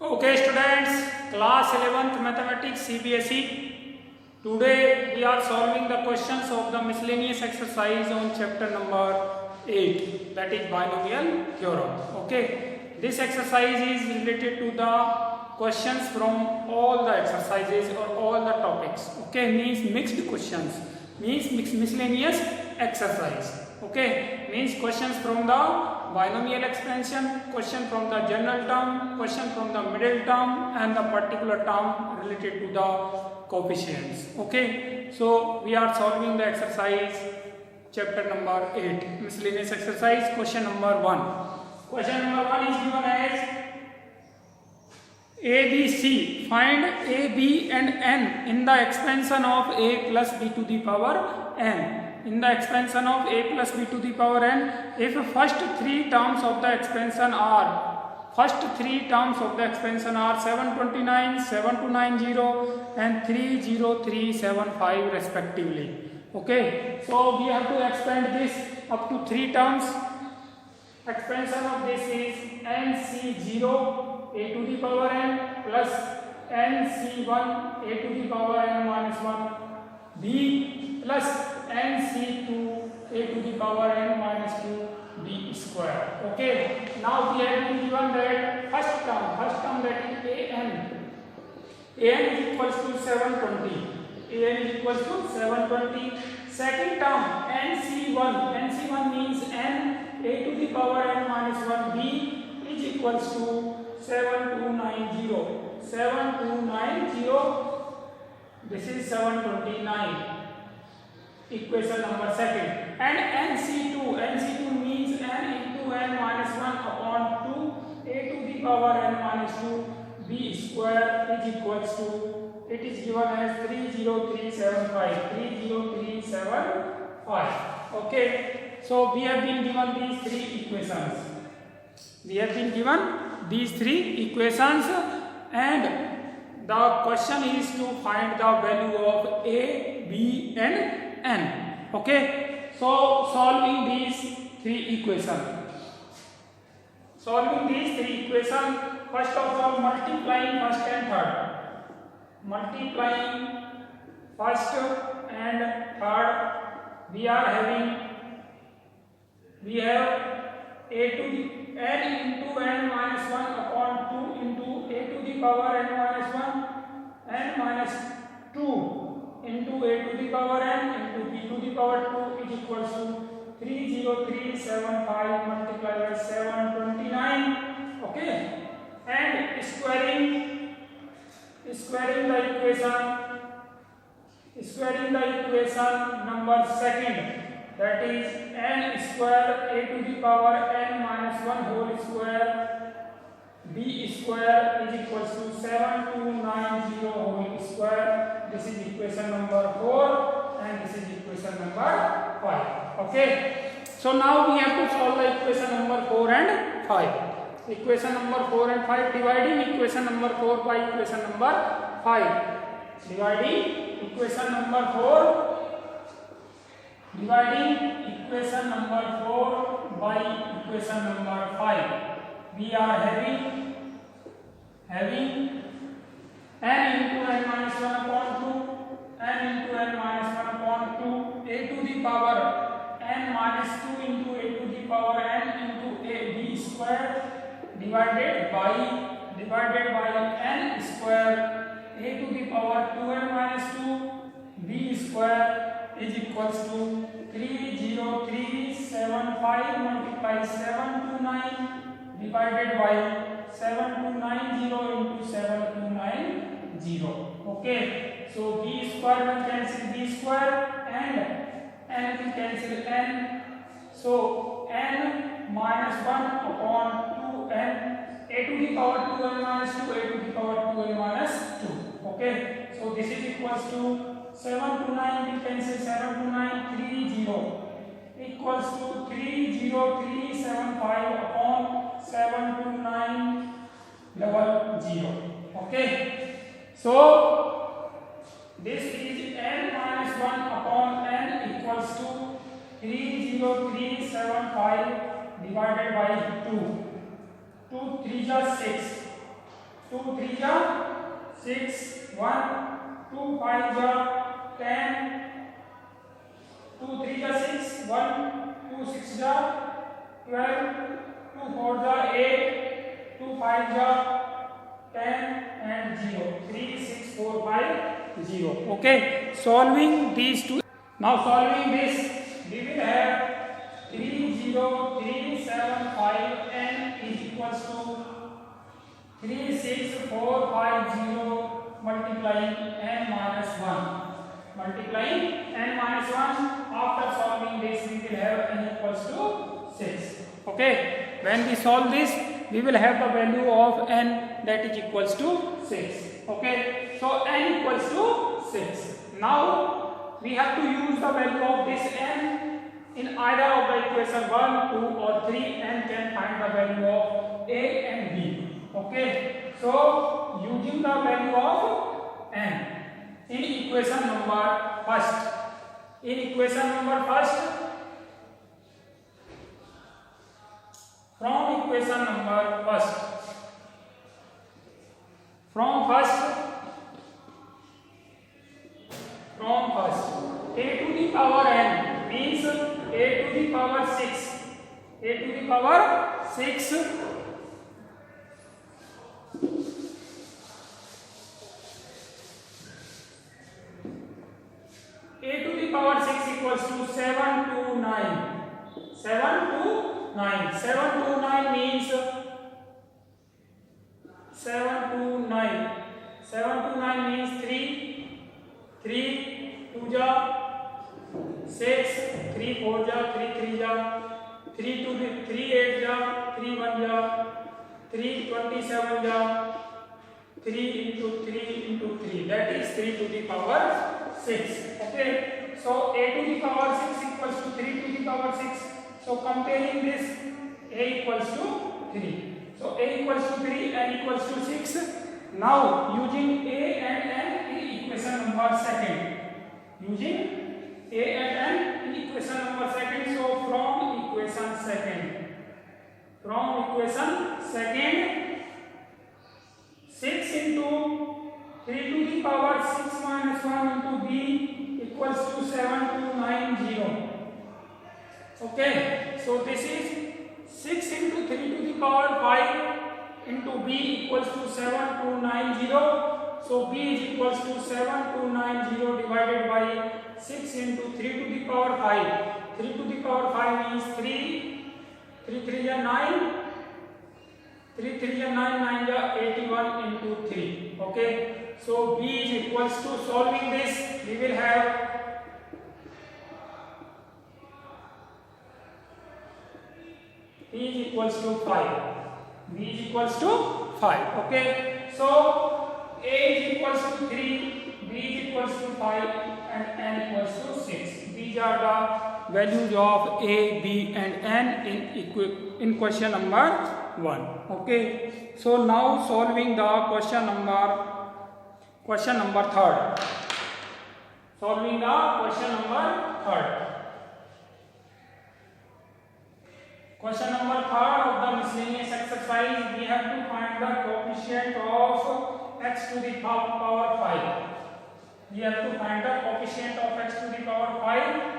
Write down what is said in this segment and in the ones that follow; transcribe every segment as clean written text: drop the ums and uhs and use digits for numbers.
Okay, students, class 11th mathematics CBSE. Today we are solving the questions of the miscellaneous exercise on chapter number 8, that is binomial theorem. Okay, this exercise is related to the questions from all the exercises or all the topics. Okay, means mixed questions, means miscellaneous exercise. Okay, means questions from the binomial expansion, question from the general term, question from the middle term and the particular term related to the coefficients. Okay, so we are solving the exercise chapter number 8, miscellaneous exercise, question number 1. Question number 1 is given as A, B, C. Find A, B and N in the expansion of A plus B to the power N. In the expansion of A plus B to the power N, if first three terms of the expansion are 729, 7290 and 30375 respectively. Okay, so we have to expand this up to three terms. Expansion of this is NC0 A to the power N plus NC1 A to the power N minus 1 B plus NC2 A to the power N minus 2 B square. Okay, now we have been given that first term that is AN is equals to 720. AN is equals to 720. Second term NC1 means N A to the power N minus 1 B is equals to 7290. This is 729. Equation number second. And NC2 means N into N minus 1 upon 2 A to the power N minus 2 B square is equals to, it is given as 30375. Okay, so we have been given these three equations. And the question is to find the value of A, B and N. Okay, so solving these three equations. First of all, multiplying first and third. Multiplying first and third, we have A to the N into N minus 1 upon 2 into A to the power N minus 1 N minus 2 into A to the power N into B to the power 2 is equals to 30375 multiplied by 729. Okay, and squaring the equation number second, that is N square A to the power N minus 1 whole square B square is equals to 7290 whole square. This is equation number 4 and this is equation number 5. Okay, so now we have to solve the equation number 4 and 5. Equation number 4 and 5, dividing equation number 4 by equation number 5. Dividing equation number 4 by equation number 5. We are having N into N minus 1 upon 2, N into N minus 1 upon 2, A to the power N minus 2 into A to the power N into A B square divided by N square A to the power 2N minus 2 B square is equals to 30375 multiply 729 divided by 7290 into 7290. Okay, so B square will cancel B square and N will cancel N. So N minus 1 upon 2N A to the power 2N minus 2 A to the power 2N minus 2. Okay, so this is equals to 729 will cancel 72930 equals to 30375 upon 7290. Okay, so this is N minus 1 upon N equals to 30375 divided by 2. 2 3 is 6. 2 3 जा 6 1 2 5 जा 10 2 3 जा 6 1 2 6 जा 12 2 4 जा 8 2 5 जा 10 and 0 3 6 4 5 0. Okay, solving these two. Now solving this, we will have 30375 n is equals to 36450 multiplying n minus 1. Multiplying n minus 1. After solving this, we will have n equals to 6. Okay, when we solve this, we will have the value of n that is equals to 6. Okay, so n equals to 6. Now we have to use the value of this n in either of the equation 1, 2 or 3 and can find the value of a and b. Okay, so using the value of n in equation number first. In equation number first, from equation number first, from first a to the power n means a to the power 6, a to the power 6 a to the power 6 equals to 7 to 9. 7 to 9. 7 to 9 means 7 to 9. 7 to 9 means 3. 3 2 ja 6. 3 4 ja 3 3 ja 3 2 3 8 ja 3 1 ja 3 27 ja 3 into 3 into 3, that is 3 to the power 6. Okay, so a to the power 6 equals to 3 to the power 6. So comparing this, a equals to 3. So a equals to 3 and equals to 6. Now using a and n in equation number second. Using a and n in equation number second. So from equation second, 6 into 3 to the power 6 minus 1 into b equals to 7290. Okay, so this is 6 into 3 to the power 5 into b equals to 7290. So b is equals to 7290 divided by 6 into 3 to the power 5. 3 to the power 5 means 3. 3 3 is 9. 3 3 is 9, 9 is 81 into 3. Okay, so b is equals to, solving this, we will have b is equals to 5. b is equals to 5. Okay, so a is equals to 3, b is equals to 5 and n equals to 6. These are the values of a, b and n in question number 1. Okay, so now solving the question number third. Solving the question number third. Question number third of the miscellaneous exercise, we have to find the coefficient of x to the power 5. We have to find the coefficient of x to the power 5.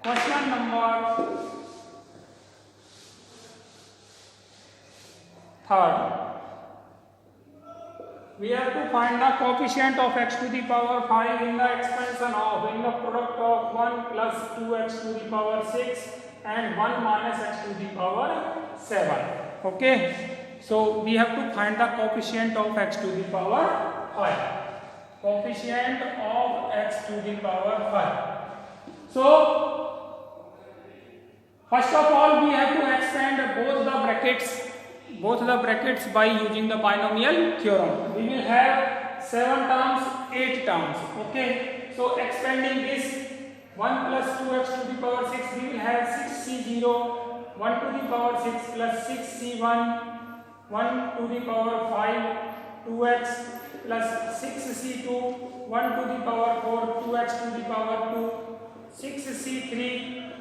Question number third. We have to find the coefficient of x to the power 5 in the expansion of, in the product of 1 plus 2x to the power 6 and 1 minus x to the power 7. Okay, so we have to find the coefficient of x to the power 5. Coefficient of x to the power 5. So first of all, we have to expand both the brackets by using the binomial theorem. We will have 7 terms, 8 terms. Okay, so expanding this, 1 plus 2x to the power 6, we will have 6c0, 1 to the power 6 plus 6c1, 1 to the power 5, 2x plus 6c2, 1 to the power 4, 2x to the power 2, 6c3,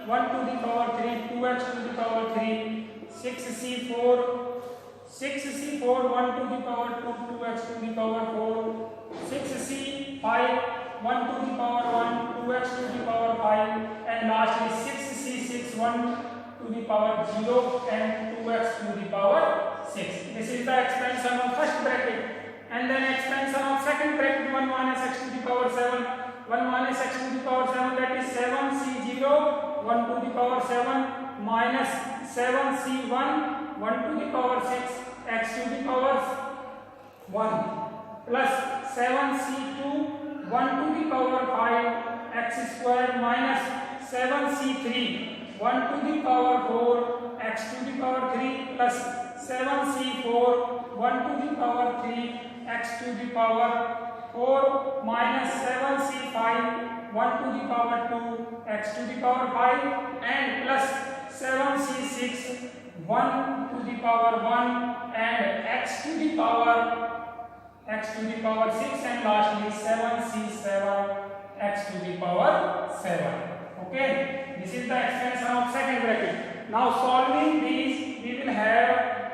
1 to the power 3, 2x to the power 3, 6c4 1 to the power 2 2x to the power 4 6c5 1 to the power 1 2x to the power 5 and lastly 6c6 1 to the power 0 and 2x to the power 6. This is the expansion of first bracket and then expansion of second bracket 1 minus x to the power 7 1 minus x to the power 7 that is 7c0 1 to the power 7 minus 7c1 1 to the power 6 x to the power 1 plus 7c2 1 to the power 5 x square minus 7c3 1 to the power 4 x to the power 3 plus 7c4 1 to the power 3 x to the power 4 minus 7c5 1 to the power 2 x to the power 5 and plus 7c6 1 to the power 1 and x to the power 6 and lastly 7c7 x to the power 7. Okay, this is the expansion of second bracket. Now solving these we will have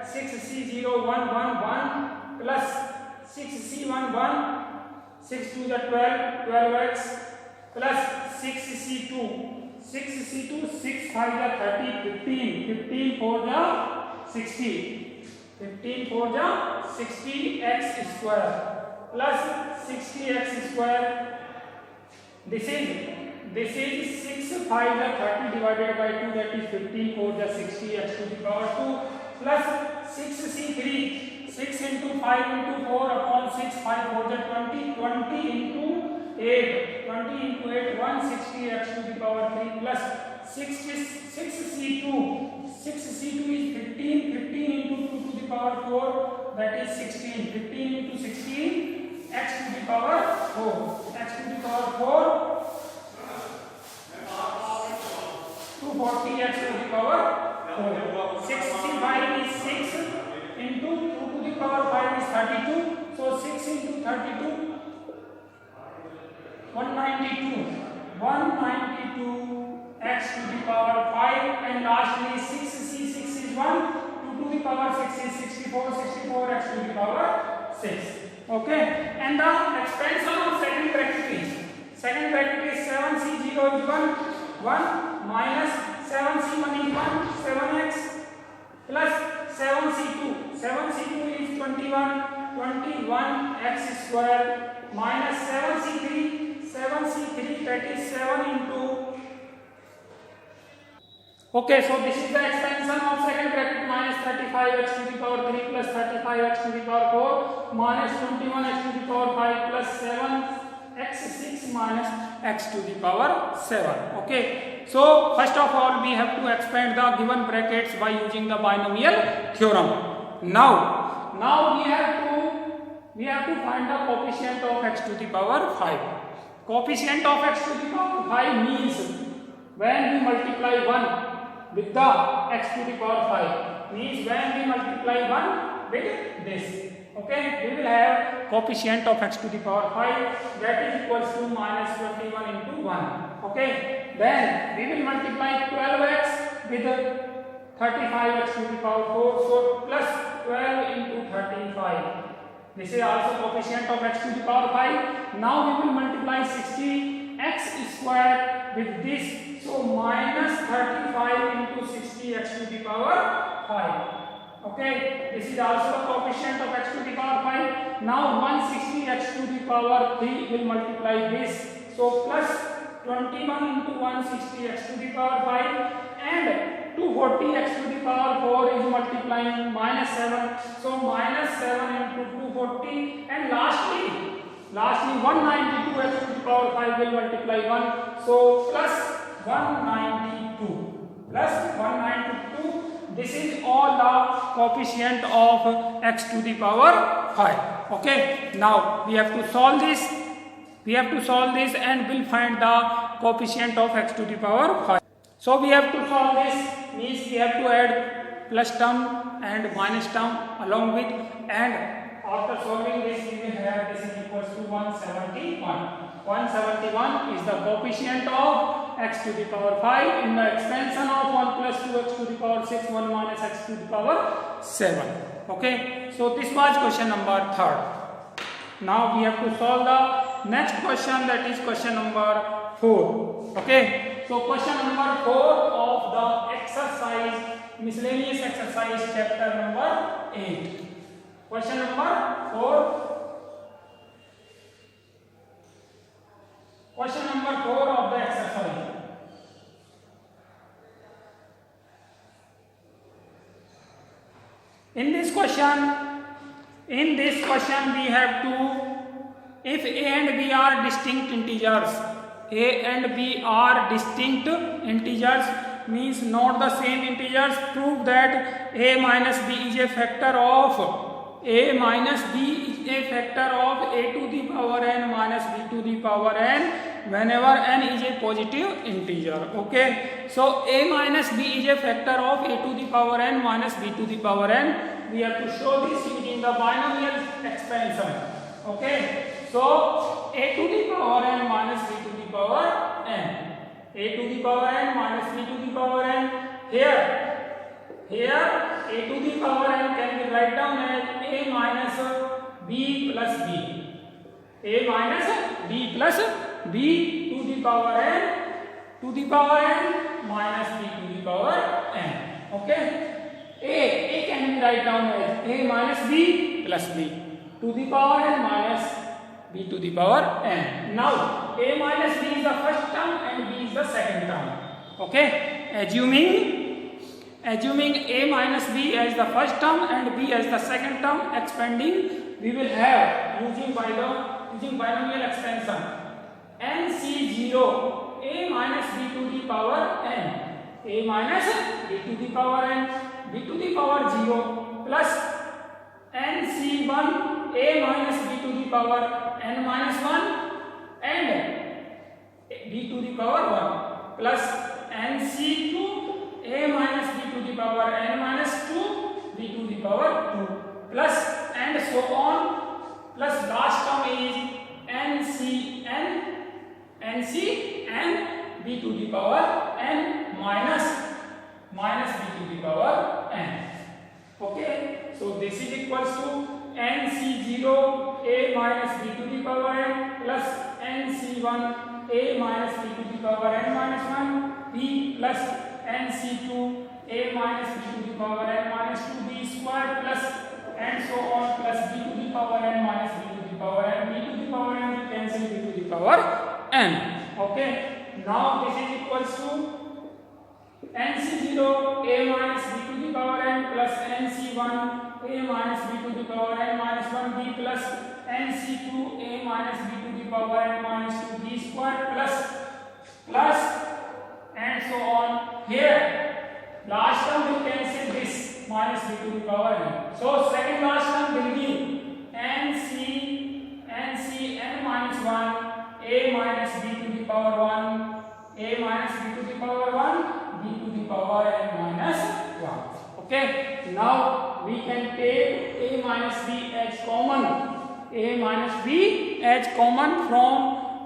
6c0111 plus 6c11 6 to the 12x plus 6c2 6 5 the 30 15 for the 60 15 for the 60x square plus 60x square this is 6 5 the 30 divided by 2 that is 15 for the 60x to the power 2 plus 6c3 6 into 5 into 4 upon 6 5 for the 20 into 8 160x to the power 3 plus 6c2 is 15 into 2 to the power 4 that is 16 15 into 16 x to the power 4 x to the power 4 240x to the power 4 65 is 6 into 2 to the power 5 is 32 so 6 into 32 192 x to the power 5 and lastly 6c6 is 1 2 to the power 6 is 64 x to the power 6. Okay, and the expansion of second bracket is 7c0 is 1 minus 7c1 is 1 7x plus 7c2 is 21 x square minus 7c3 that is 7 into okay so this is the expansion of second bracket minus 35x to the power 3 plus 35x to the power 4 minus 21x to the power 5 plus 7x6 minus x to the power 7. Okay, so first of all we have to expand the given brackets by using the binomial theorem. Now we have to find the coefficient of x to the power 5. Coefficient of x to the power 5 means when we multiply 1 with the x to the power 5 means when we multiply 1 with this. Okay, we will have coefficient of x to the power 5 that is equals to minus 21 into 1. Okay, then we will multiply 12x with 35x to the power 4 so plus 12 into 35. This is also coefficient of x to the power 5. Now we will multiply 60x square with this. So minus 35 into 60x to the power 5. Okay, this is also the coefficient of x to the power 5. Now 160x to the power 3 will multiply this. So plus 21 into 160x to the power 5 and 240x to the power 4 is multiplying minus 7. So minus 7 into 240 and lastly 192x to the power 5 will multiply 1. So plus 192. This is all the coefficient of x to the power 5. Okay, now we have to solve this. And we'll find the coefficient of x to the power 5. So we have to solve this means we have to add plus term and minus term along with, and after solving this we will have this is equals to 171. 171 is the coefficient of x to the power 5 in the expansion of 1 plus 2x to the power 6 1 minus x to the power 7. Okay, so this was question number 3rd. Now we have to solve the next question, that is question number 4. Okay, so question number 4 of the exercise, miscellaneous exercise chapter number 8. Question number 4. Question number 4 of the exercise. In this question we have to, if A and B are distinct integers, A and B are distinct integers means not the same integers, prove that A minus B is a factor of A minus B is a factor of A to the power n minus B to the power n whenever n is a positive integer. Okay, so A minus B is a factor of A to the power n minus B to the power n. We have to show this using the binomial expansion. Okay, so A to the power n minus B to the power n, A to the power n minus B to the power n. Here A to the power n can be write down as A minus B plus B, A minus B plus B to the power n minus B to the power n. Okay, A can be write down as A minus B plus B to the power n minus B to the power n. Now A minus B is the first term and B is the second term. Okay, assuming A minus B as the first term and B as the second term, expanding, we will have using binomial expansion NC0 A minus B to the power n, A minus B to the power n, B to the power 0 plus NC1 A minus B to the power n minus 1 and B to the power 1 plus NC2 A minus B to the power n minus 2 B to the power 2 plus and so on, plus last term is NC n B to the power n minus B to the power n. Okay, so this is equals to NC0 A minus B to the power n plus NC1 A minus B to the power n minus 1 B plus NC2 A minus B to the power n minus 2 B squared plus and so on plus B to the power n minus B to the power n, B to the power n we cancel B to the power n. Okay, now this is equals to NC0 A minus B to the power n plus NC1 A minus B to the power n minus 1 B plus NC2 A minus B to the power n minus 2 B squared plus and so on. Here last term we cancel this minus B to the power n. So second last term will be NC n minus 1 A minus B to the power 1 A minus B to the power 1 B to the power n minus 1. Okay, now we can take A minus B as common, from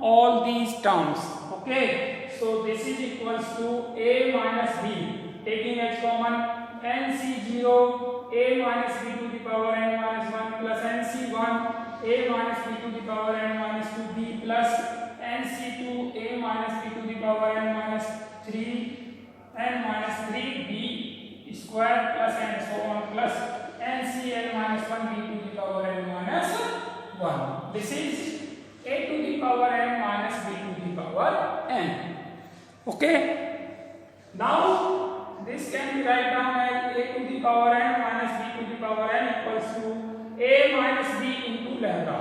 all these terms. Okay, so this is equals to A minus B, taking as common NC0 A minus B to the power n minus 1 plus NC1 A minus B to the power n minus 2 B plus NC2 A minus B to the power n minus 3 n minus 3 B square plus and so on plus NCn minus 1 B to the power n minus 1. This is A to the power n minus B to the power n. Okay, now this can be write down as A to the power n minus B to the power n equals to A minus B into lambda.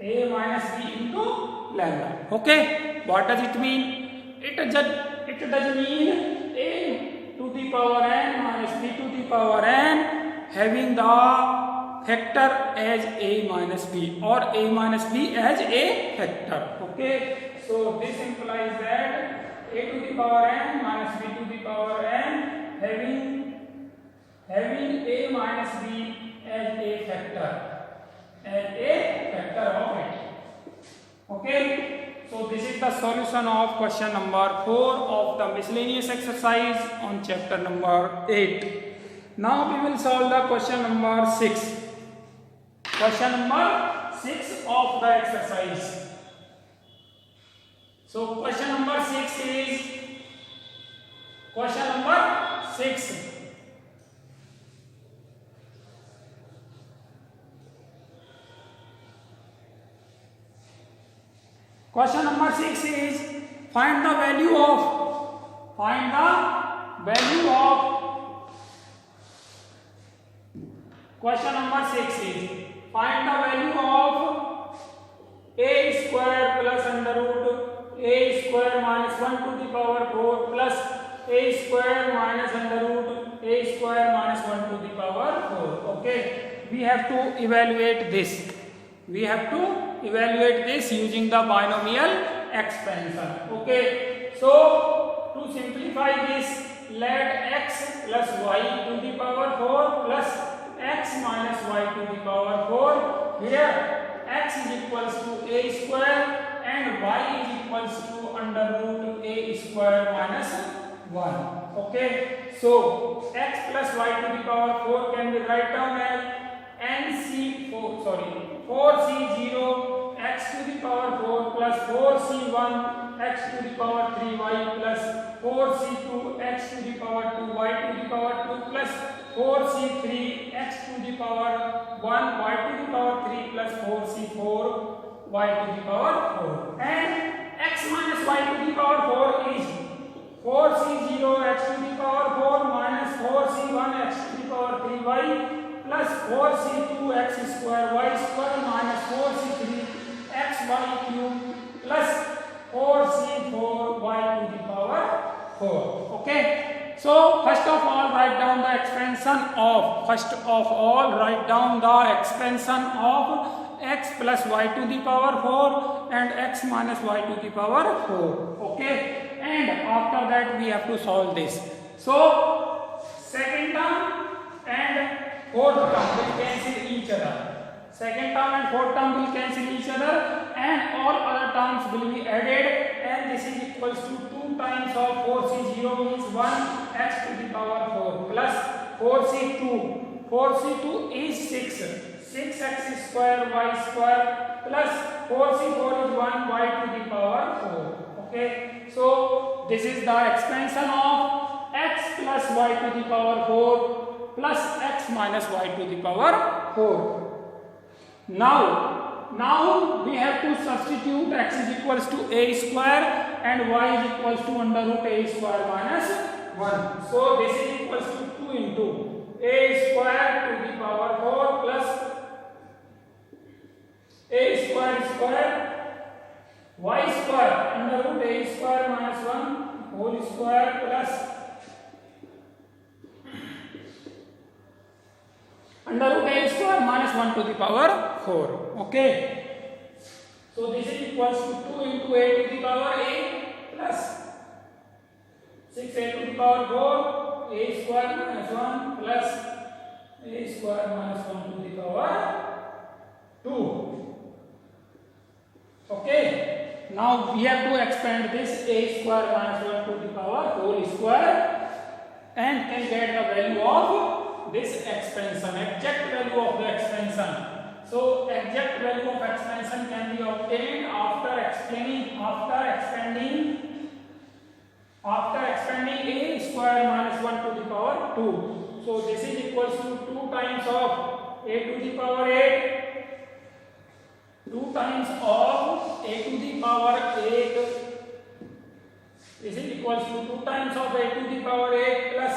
A minus B into lambda. Okay, what does it mean? It does mean A to the power n minus B to the power n having the factor as A minus B or A minus B as a factor. Okay, so this implies that A to the power n minus B to the power n having A minus B as a factor of it. Okay, so this is the solution of question number 4 of the miscellaneous exercise on chapter number 8. Now we will solve the question number 6. Question number 6 of the exercise. So question number 6 is question number 6. Question number 6 is find the value of question number 6 is find the value of a square plus under root a square minus 1 to the power 4 plus a square minus under root a square minus 1 to the power 4. Okay, we have to evaluate this. We have to evaluate this using the binomial expansion. Okay, so to simplify this, let x plus y to the power 4 plus x minus y to the power 4. Here x is equals to a square and y is equals to under root a square minus 1. Okay, so x plus y to the power 4 can be write down as4c0 x to the power 4 plus 4c1 x to the power 3y plus 4c2 x to the power 2y to the power 2 plus 4c3 x to the power 1 y to the power 3 plus 4c4 y to the power 4, and x minus y to the power 4 is 4c0 x to the power 4 minus 4c1 x to the power 3y plus 4c2 x square y square minus 4c3 x y cube plus 4c4 y to the power 4. Okay, so first of all write down the expansion of x plus y to the power 4 and x minus y to the power 4. Okay, and after that we have to solve this. So second term and fourth term will cancel each other. Second term and fourth term will cancel each other and all other terms will be added, and this is equals to 2 times of 4c0 means 1 x to the power 4 plus 4c2 is 6x square y square plus 4c4 is 1 y to the power 4. Okay, so this is the expansion of x plus y to the power 4 plus x minus y to the power 4. Now we have to substitute x is equals to a square and y is equals to under root a square minus 1. So this is equals to 2 into a square to the power 4 plus a square y square under root a square minus 1 whole square plus under root a square minus 1 to the power 4. Okay, so this is equals to 2 into a to the power a plus 6a to the power 4 a square minus 1 plus a square minus 1 to the power 2. Okay, now we have to expand this a square minus 1 to the power whole square and can get the value of this expansion, exact value of the expansion. So exact value of expansion can be obtained after expanding a square minus 1 to the power 2. So this is equals to 2 times of a to the power 8, 2 times of a to the power 8. This is equals to 2 times of a to the power 8 plus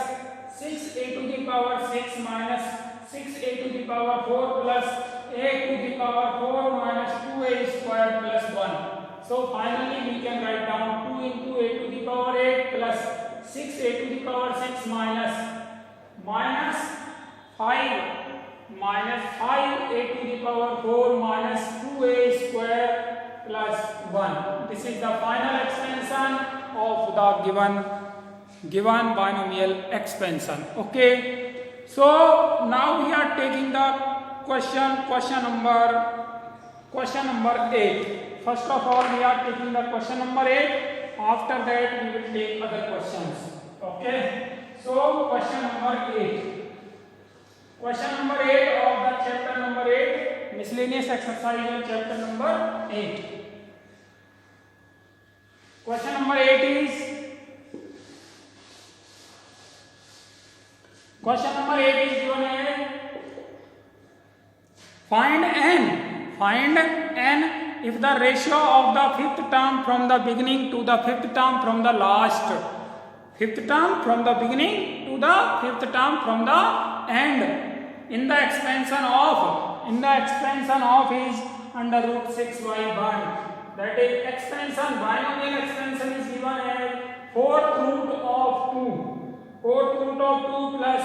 6a to the power 6 minus 6a to the power 4 plus a to the power 4 minus 2a square plus 1. So finally we can write down 2 into a to the power 8 plus 6a to the power 6 minus 5a to the power 4 minus 2a square plus 1. This is the final expansion of the given binomial expansion. Okay, so now we are taking the question number 8. First of all we are taking the question number 8. After that we will take other questions. Okay, so question number 8. miscellaneous exercise on chapter number 8. Question number 8 is given as find n if the ratio of the fifth term from the beginning to the fifth term from the last, fifth term from the beginning to the fifth term from the end in the expansion of is under root 6 by 1. That is expansion, binomial expansion is given as fourth root of 2 plus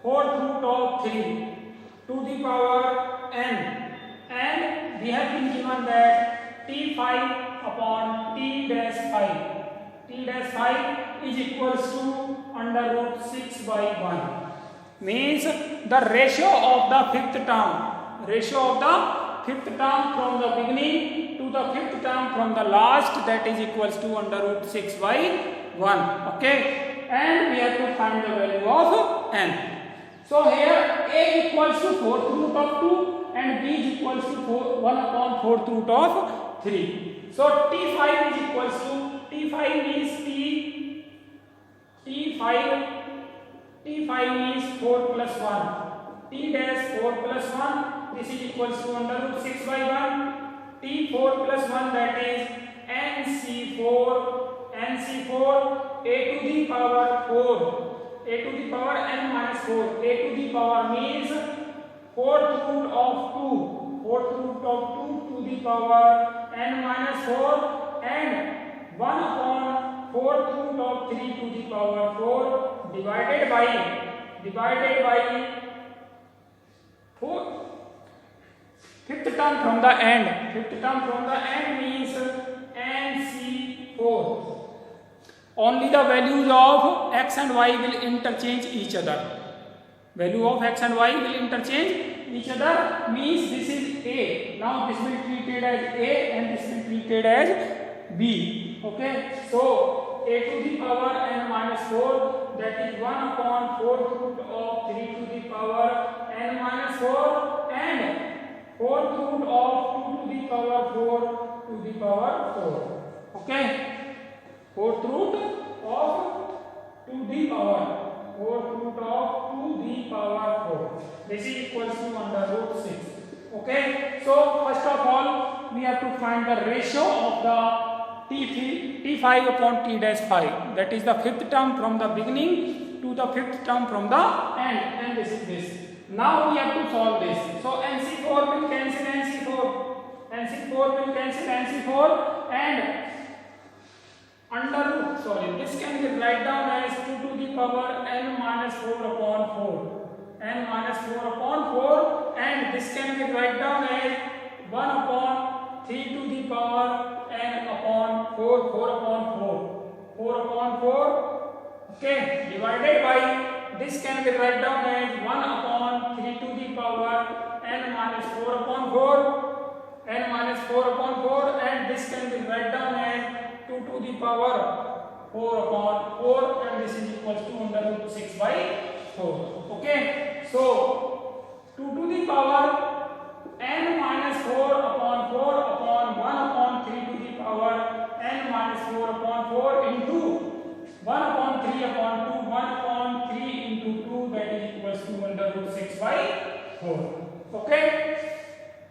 fourth root of 3 to the power n, and we have been given that t5 upon t dash 5 is equals to under root 6 by 1. Means the ratio of the fifth term from the beginning to the fifth term from the last, that is equals to under root 6 by 1. Okay, and we have to find the value of n. So here a equals to fourth root of 2 and b is equals to 1 upon fourth root of 3. So t5 is equals to, t5 means t5 means 4 plus 1, t dash 4 plus 1, this is equals to under root 6 by 1, t4 plus 1, that is nc4 a to the power 4, a to the power n minus 4, a to the power means fourth root of 2 to the power n minus 4 and 1 upon fourth root of 3 to the power 4 divided by 4 fifth term from the end means nc4. Only the values of x and y will interchange each other. Value of x and y will interchange each other, means this is a. Now this will be treated as a and this will be treated as b. Okay, so a to the power n minus 4, that is 1 upon fourth root of 3 to the power n minus 4 and fourth root of 2 to the power 4 to the power 4. Okay, fourth root of 2 to the power 4. This is equals to under root 6. Okay, so first of all we have to find the ratio of the t5 upon t dash 5, that is the fifth term from the beginning to the fifth term from the end, and this is this. Now we have to solve this. So nc4 will cancel nc4 and under root, this can be write down as 2 to the power n minus 4 upon 4, and this can be write down as 1 upon 3 to the power n upon 4 upon 4. Okay, divided by, this can be write down as 1 upon 3 to the power n minus 4 upon 4, and this can be write down as 2 to the power 4 upon 4, and this is equals to under root 6 by 4. Okay, so 2 to the power n minus 4 upon 4 upon 1 upon 3 to the power n minus 4 upon 4 into 1 upon 3 upon 2, 1 upon 3 into 2, that is equals to under root 6 by 4. Okay,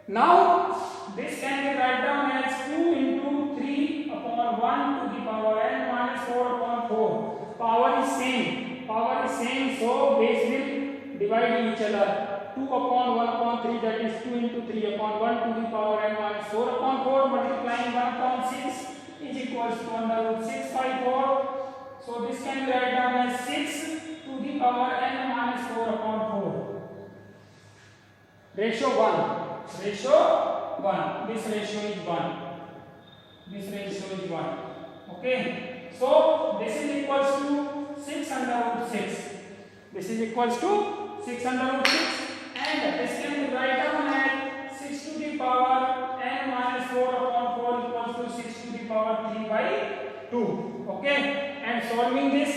now this can be write down as 2 into 3 upon 1 to the power n minus 4 upon 4. Power is same, so base will divide each other. 2 upon 1 upon 3, that is 2 into 3 upon 1 to the power n minus 4 upon 4, multiplying 1 upon 6 is equals to under root 6 by 4. So this can be write down as 6 to the power n minus 4 upon 4. Ratio 1. This ratio is 1. Okay, so this is equals to 6 under root 6. And this can be write down as 6 to the power n minus 4 upon 4 equals to 6 to the power 3 by 2. Okay, and solving this,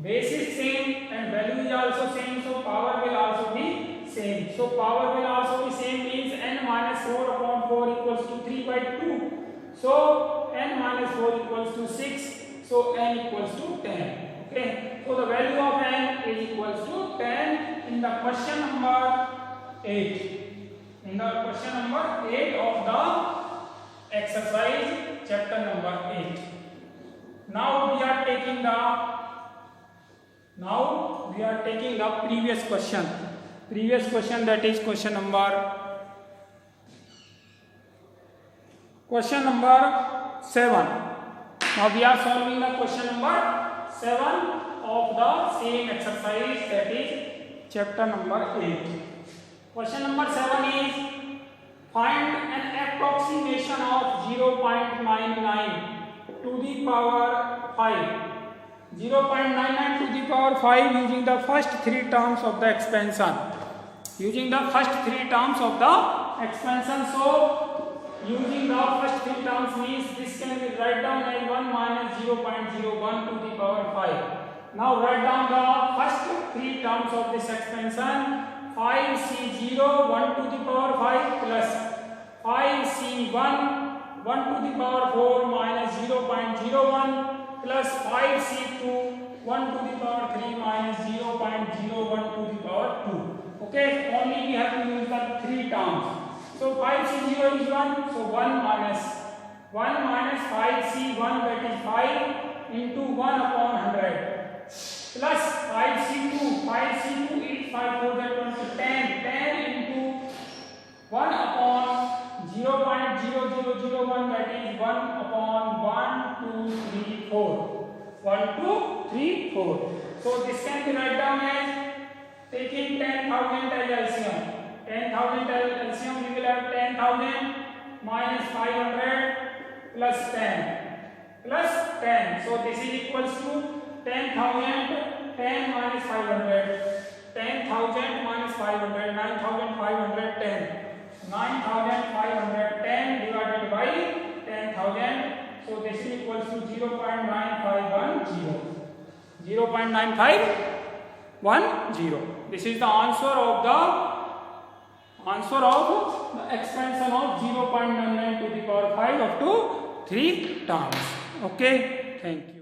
base is same and value is also same, so power will also be same. So power will also be same, means n minus 4 upon 4 equals to 3 by 2. So n minus 4 equals to 6. So n equals to 10. Okay. So the value of n is equals to 10 in the question number 8. In the question number 8 of the exercise chapter number 8. Now we are taking the previous question. Previous question, that is question number 7. Now we are solving the question number 7 of the same exercise, that is chapter number 8. Question number 7 is find an approximation of 0.99 to the power 5. 0.99 to the power 5 using the first 3 terms of the expansion. Using the first 3 terms of the expansion. So using the first 3 terms means this can be write down as 1 minus 0.01 to the power 5. Now write down the first 3 terms of this expansion. 5c0 1 to the power 5 plus 5c1 1 to the power 4 minus 0.01 plus 5c2 1 to the power 3 minus 0.01 to the power 2. Okay, only we have to use the 3 terms. So 5c0 is 1, so 1 minus 5c1, that is 5 into 1 upon 100 plus 5c2 is 5 4 that comes to 10 into 1 upon 0.0001, that is 1 upon 1 2 3 4. 1 2 3 4. So this can be write down as taking 10,000 as LCM. 10,000 as LCM, we will have 10,000 minus 500 plus 10. So this is equals to 10,000, 10 minus 500, 10,000 minus 500, 9,510. 9,510 divided by 10,000. So this is equals to 0.9510. 0.9510. This is the answer of the expansion of 0.99 to the power 5 up to 3 terms. Okay, thank you.